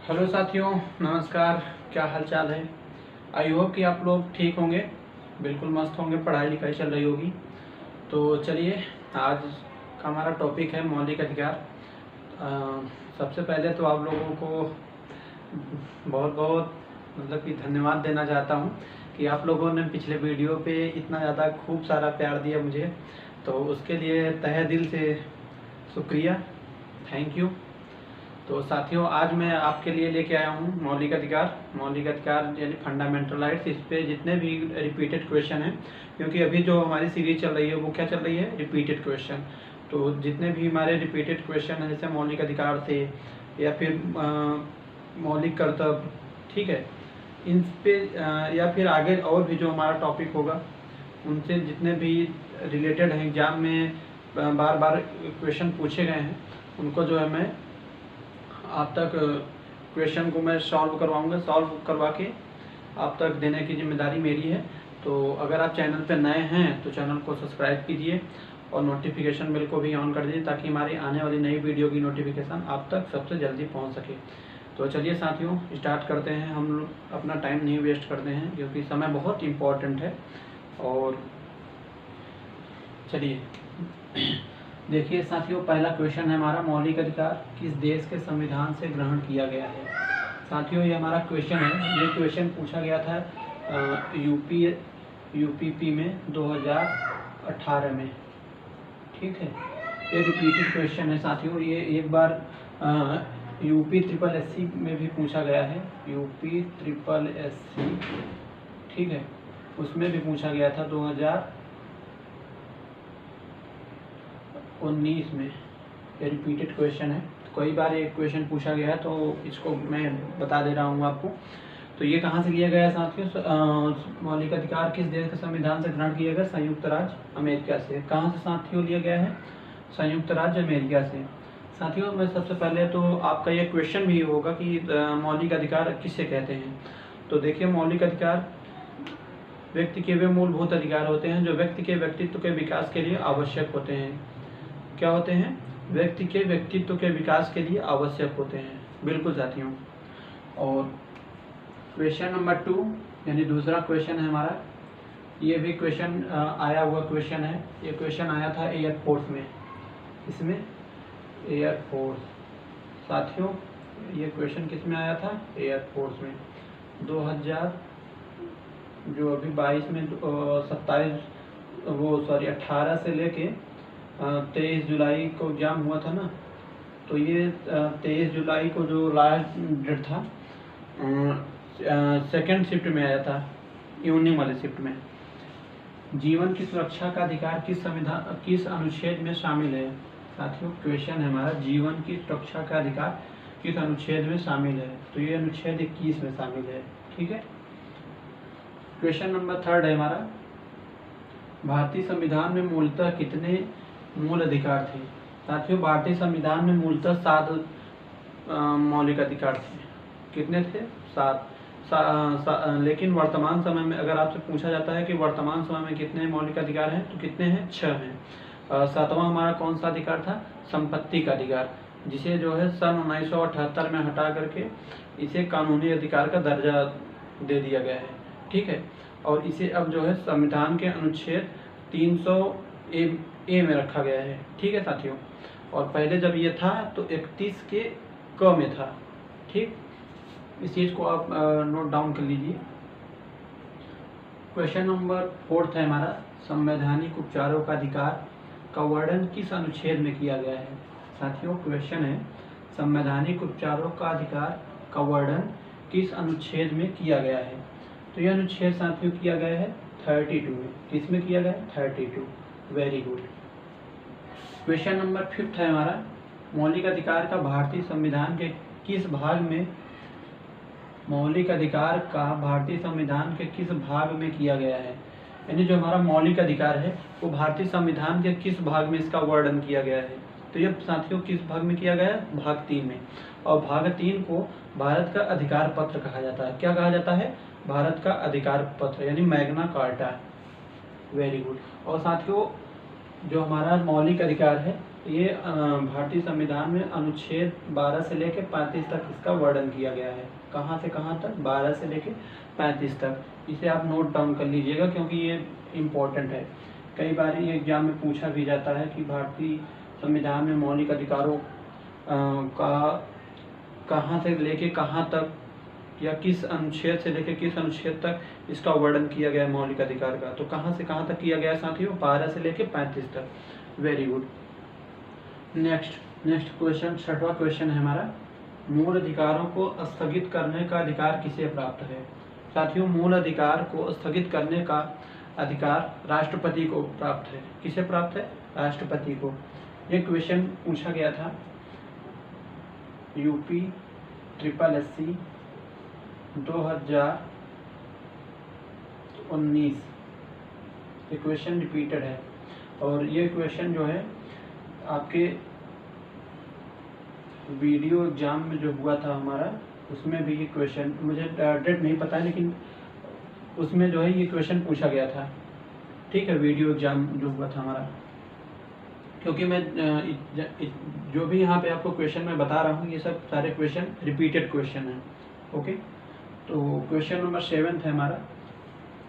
Hello साथियों, नमस्कार। क्या हाल चाल है। आई होप कि आप लोग ठीक होंगे, बिल्कुल मस्त होंगे, पढ़ाई लिखाई चल रही होगी। तो चलिए, आज का हमारा टॉपिक है मौलिक अधिकार। सबसे पहले तो आप लोगों को बहुत बहुत कि धन्यवाद देना चाहता हूँ कि आप लोगों ने पिछले वीडियो पे इतना ज़्यादा खूब सारा प्यार दिया मुझे, तो उसके लिए तहे दिल से शुक्रिया, थैंक यू। तो साथियों, आज मैं आपके लिए लेके आया हूँ मौलिक अधिकार यानी फंडामेंटल राइट्स। इस पे जितने भी रिपीटेड क्वेश्चन हैं, क्योंकि अभी जो हमारी सीरीज चल रही है वो क्या चल रही है, रिपीटेड क्वेश्चन। तो जितने भी हमारे रिपीटेड क्वेश्चन हैं, जैसे मौलिक अधिकार थे या फिर मौलिक कर्तव्य, ठीक है, इन पे या फिर आगे और भी जो हमारा टॉपिक होगा, उनसे जितने भी रिलेटेड हैं, एग्जाम में बार बार क्वेश्चन पूछे गए हैं, उनको जो है मैं आप तक क्वेश्चन को मैं सॉल्व करवा के आप तक देने की जिम्मेदारी मेरी है। तो अगर आप चैनल पर नए हैं तो चैनल को सब्सक्राइब कीजिए और नोटिफिकेशन बेल को भी ऑन कर दीजिए, ताकि हमारी आने वाली नई वीडियो की नोटिफिकेशन आप तक सबसे जल्दी पहुंच सके। तो चलिए साथियों, स्टार्ट करते हैं। हम लोग अपना टाइम नहीं वेस्ट करते हैं, क्योंकि समय बहुत इम्पोर्टेंट है। और चलिए देखिए साथियों, पहला क्वेश्चन है हमारा, मौलिक अधिकार किस देश के संविधान से ग्रहण किया गया है। साथियों, ये हमारा क्वेश्चन है। ये क्वेश्चन पूछा गया था यूपीपी में 2018 में, ठीक है। ये रिपीटेड क्वेश्चन है साथियों। ये एक बार यूपी ट्रिपल एससी में भी पूछा गया है, यूपी ट्रिपल एससी, ठीक है, उसमें भी पूछा गया था 2019 में। ये रिपीटेड क्वेश्चन है, कई बार एक क्वेश्चन पूछा गया है, तो इसको मैं बता दे रहा हूँ आपको। तो ये कहाँ से लिया गया है साथियों? मौलिक अधिकार किस देश के संविधान से ग्रहण किया गया? संयुक्त राज्य अमेरिका से। कहाँ से साथियों लिया गया है? संयुक्त राज्य अमेरिका से। साथियों, मैं सबसे पहले तो आपका ये क्वेश्चन भी होगा कि मौलिक अधिकार किसे कहते हैं। तो देखिए, मौलिक अधिकार व्यक्ति के वे मूलभूत अधिकार होते हैं जो व्यक्ति के व्यक्तित्व के विकास के लिए आवश्यक होते हैं। क्या होते हैं? व्यक्ति के व्यक्तित्व के विकास के लिए आवश्यक होते हैं, बिल्कुल साथियों। और क्वेश्चन नंबर 2 यानी दूसरा क्वेश्चन है हमारा, ये भी क्वेश्चन आया हुआ क्वेश्चन है। ये क्वेश्चन आया था एयरफोर्स में, इसमें एयरफोर्स। साथियों, ये क्वेश्चन किस में आया था? एयरफोर्स में। 2000 जो अभी 22 में 18 से लेके 23 जुलाई को एग्जाम हुआ था ना, तो ये 23 जुलाई को जो लास्ट डेट था, सेकेंड शिफ्ट में आया था, इवनिंग वाले शिफ्ट में। जीवन की सुरक्षा का अधिकार किस अनुच्छेद में शामिल है? साथियों, क्वेश्चन है हमारा, जीवन की सुरक्षा का अधिकार किस अनुच्छेद में शामिल है? तो ये अनुच्छेद 21 में शामिल है, ठीक है। क्वेश्चन नंबर 3 है हमारा, भारतीय संविधान में मूलतः कितने मूल अधिकार थे? साथियों, भारतीय संविधान में मूलतः 7 मौलिक अधिकार थे। कितने थे? 7। लेकिन वर्तमान समय में अगर आपसे पूछा जाता है कि वर्तमान समय में कितने मौलिक अधिकार हैं, तो कितने हैं? 6 हैं। 7वां हमारा कौन सा अधिकार था? संपत्ति का अधिकार, जिसे जो है सन 1978 में हटा करके इसे कानूनी अधिकार का दर्जा दे दिया गया है, ठीक है। और इसे अब जो है संविधान के अनुच्छेद 300 ए में रखा गया है, ठीक है साथियों। और पहले जब ये था तो 31 के क में था, ठीक। इस चीज़ को आप नोट डाउन कर लीजिए। क्वेश्चन नंबर 4 है हमारा, संवैधानिक उपचारों का अधिकार का वर्णन किस अनुच्छेद में किया गया है? साथियों, क्वेश्चन है, संवैधानिक उपचारों का अधिकार का वर्णन किस अनुच्छेद में किया गया है? तो यह अनुच्छेद साथियों किया गया है 32 में। किस में किया गया है? 32। Very good. क्वेश्चन नंबर 5 है हमारा, मौलिक अधिकार का भारतीय संविधान के किस भाग में किया गया है? यानी जो हमारा मौलिक अधिकार है वो भारतीय संविधान के किस भाग में इसका वर्णन किया गया है? तो ये साथियों किस भाग में किया गया है? भाग 3 में। और भाग 3 को भारत का अधिकार पत्र कहा जाता है। क्या कहा जाता है? भारत का अधिकार पत्र, यानी मैग्ना कार्टा। Very good. और साथियों, जो हमारा मौलिक अधिकार है ये भारतीय संविधान में अनुच्छेद 12 से लेकर 35 तक इसका वर्णन किया गया है। कहाँ से कहाँ तक? 12 से लेकर 35 तक। इसे आप नोट डाउन कर लीजिएगा क्योंकि ये इम्पोर्टेंट है। कई बार ये एग्जाम में पूछा भी जाता है कि भारतीय संविधान में मौलिक अधिकारों का कहाँ से लेके कहाँ तक या किस अनुच्छेद से लेके किस अनुच्छेद तक इसका वर्णन किया गया है मौलिक अधिकार का। तो कहाँ से कहाँ तक किया गया है साथियों? 12 से लेके 35 तक। Very good. नेक्स्ट क्वेश्चन, 6वां क्वेश्चन है हमारा, मूल अधिकारों को स्थगित करने का अधिकार किसे प्राप्त है? साथियों, मूल अधिकार को स्थगित करने का अधिकार राष्ट्रपति को प्राप्त है। किसे प्राप्त है? राष्ट्रपति को। ये क्वेश्चन पूछा गया था यूपी SSSC 2019। ये क्वेश्चन रिपीटेड है और ये क्वेश्चन जो है आपके वीडियो एग्जाम में जो हुआ था हमारा, उसमें भी ये क्वेश्चन, मुझे डेट नहीं पता है लेकिन उसमें जो है ये क्वेश्चन पूछा गया था। ठीक है, वीडियो एग्जाम जो हुआ था हमारा। क्योंकि मैं जो भी यहाँ पे आपको क्वेश्चन मैं बता रहा हूँ ये सब सारे क्वेश्चन रिपीटेड क्वेश्चन हैं। ओके, तो क्वेश्चन नंबर 7 है हमारा,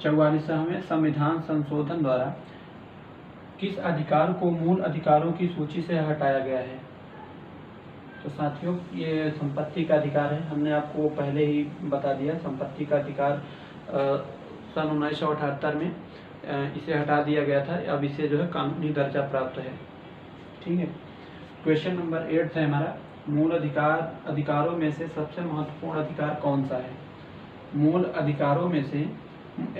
44वें संविधान संशोधन द्वारा किस अधिकार को मूल अधिकारों की सूची से हटाया गया है? तो साथियों, ये संपत्ति का अधिकार है। हमने आपको पहले ही बता दिया, संपत्ति का अधिकार सन 1978 में इसे हटा दिया गया था। अब इसे जो है कानूनी दर्जा प्राप्त है। ठीक है। क्वेश्चन नंबर 8 है हमारा, मूल अधिकारों में से सबसे महत्वपूर्ण अधिकार कौन सा है? मूल अधिकारों में से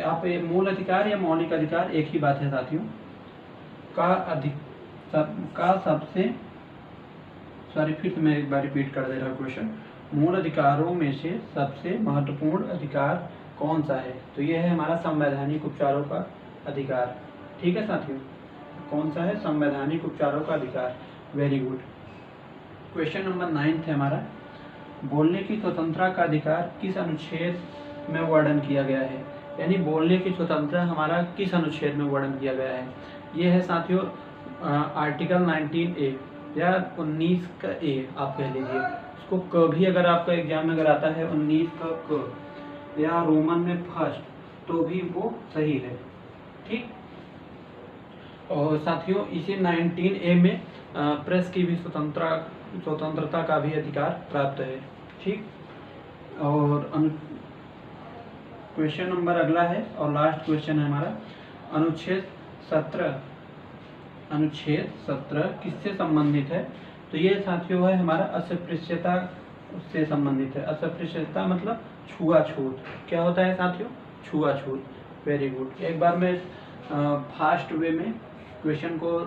आप मूल अधिकार या मौलिक अधिकार एक ही बात है साथियों। फिर से मैं एक बार रिपीट कर दे रहा हूँ क्वेश्चन। मूल अधिकारों में से सबसे महत्वपूर्ण अधिकार कौन सा है? तो ये है हमारा संवैधानिक उपचारों का अधिकार। ठीक है साथियों, कौन सा है? संवैधानिक उपचारों का अधिकार। Very good. क्वेश्चन नंबर 9 है हमारा, बोलने की स्वतंत्रता का अधिकार किस अनुच्छेद में वर्णन किया गया है? यानी बोलने की स्वतंत्रता हमारा किस अनुच्छेद में वर्णन किया गया है? ये है साथियों आर्टिकल 19A या 19 का A आप कह लीजिए। इसको क भी अगर आपका एग्जाम में अगर आता है 19 का क या रोमन में फर्स्ट तो भी वो सही है। ठीक। और साथियों इसी 19A में प्रेस की भी स्वतंत्रता का भी अधिकार प्राप्त है। ठीक। और क्वेश्चन नंबर अगला है और लास्ट क्वेश्चन है हमारा, अनुच्छेद 17 किससे संबंधित है? तो ये साथियों है हमारा अस्पृश्यता से संबंधित है। अस्पृश्यता मतलब छुआछूत। क्या होता है साथियों? छुआछूत। Very good. एक बार मैं फास्ट वे में क्वेश्चन को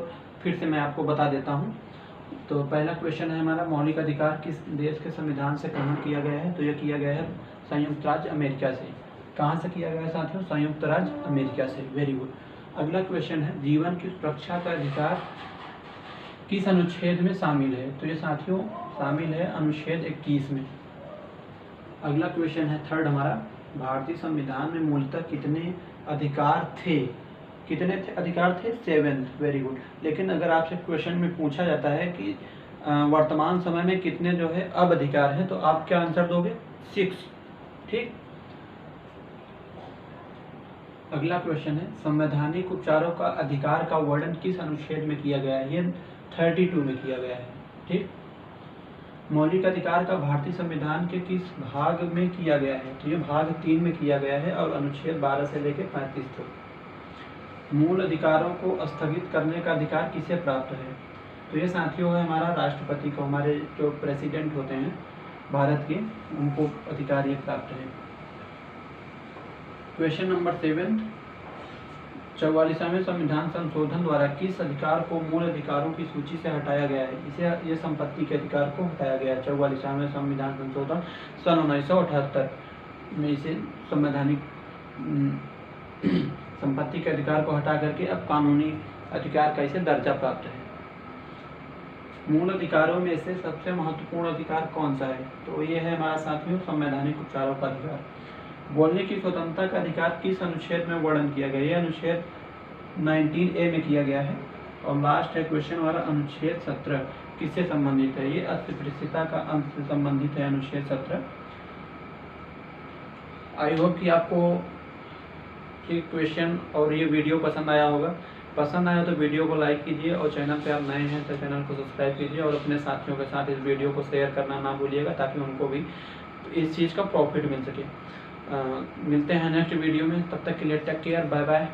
फिर से मैं आपको बता देता हूँ। तो पहला क्वेश्चन है हमारा, मौलिक अधिकार किस देश के संविधान से ग्रहण किया गया है? तो ये किया गया है संयुक्त राज्य अमेरिका से। कहाँ से किया गया है साथियों? संयुक्त राज्य अमेरिका से। Very good. अगला क्वेश्चन है, जीवन की सुरक्षा का अधिकार किस अनुच्छेद में शामिल है? तो ये साथियों शामिल है अनुच्छेद 21 में। अगला क्वेश्चन है थर्ड हमारा, भारतीय संविधान में मूलतः कितने अधिकार थे? कितने अधिकार थे? 7। Very good. लेकिन अगर आपसे क्वेश्चन में पूछा जाता है कि वर्तमान समय में कितने जो है अब अधिकार हैं, तो आप क्या आंसर दोगे? 6। ठीक। अगला क्वेश्चन है, संवैधानिक उपचारों का अधिकार का वर्णन किस अनुच्छेद में किया गया है? ये 32 में किया गया है। ठीक। मौलिक अधिकार का भारतीय संविधान के किस भाग में किया गया है? तो ये भाग 3 में किया गया है और अनुच्छेद 12 से लेकर 35 तक। मूल अधिकारों को स्थगित करने का अधिकार किसे प्राप्त है? तो ये साथियों है हमारा राष्ट्रपति को, हमारे जो प्रेसिडेंट होते हैं भारत के, उनको अधिकार ये प्राप्त है। क्वेश्चन नंबर 7, 44वें संविधान संशोधन द्वारा किस अधिकार को मूल अधिकारों की सूची से हटाया गया है? इसे ये संपत्ति के अधिकार को हटाया गया है। 44वें संविधान संशोधन सन 1978 में इसे संवैधानिक संपत्ति के अधिकार को हटा करके अब कानूनी अधिकार का इसे दर्जा प्राप्त है। मूल अधिकारों में से सबसे महत्वपूर्ण अधिकार कौन सा है? तो ये है हमारा साथियों संवैधानिक उपचारों का अधिकार। बोलने की स्वतंत्रता का अधिकार किस अनुच्छेद में वर्णन किया गया? यह अनुच्छेद 19A में किया गया है और लास्ट है क्वेश्चन हमारा, अनुच्छेद 17 किससे संबंधित है? ये अस्पृश्यता का अंत से संबंधित है अनुच्छेद 17। आई होप कि आपको ये क्वेश्चन और ये वीडियो पसंद आया होगा। पसंद आया तो वीडियो को लाइक कीजिए और चैनल पे आप नए हैं तो चैनल को सब्सक्राइब कीजिए और अपने साथियों के साथ इस वीडियो को शेयर करना ना भूलिएगा, ताकि उनको भी इस चीज़ का प्रॉफिट मिल सके। मिलते हैं नेक्स्ट वीडियो में, तब तक के लिए take care, bye bye,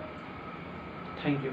thank you.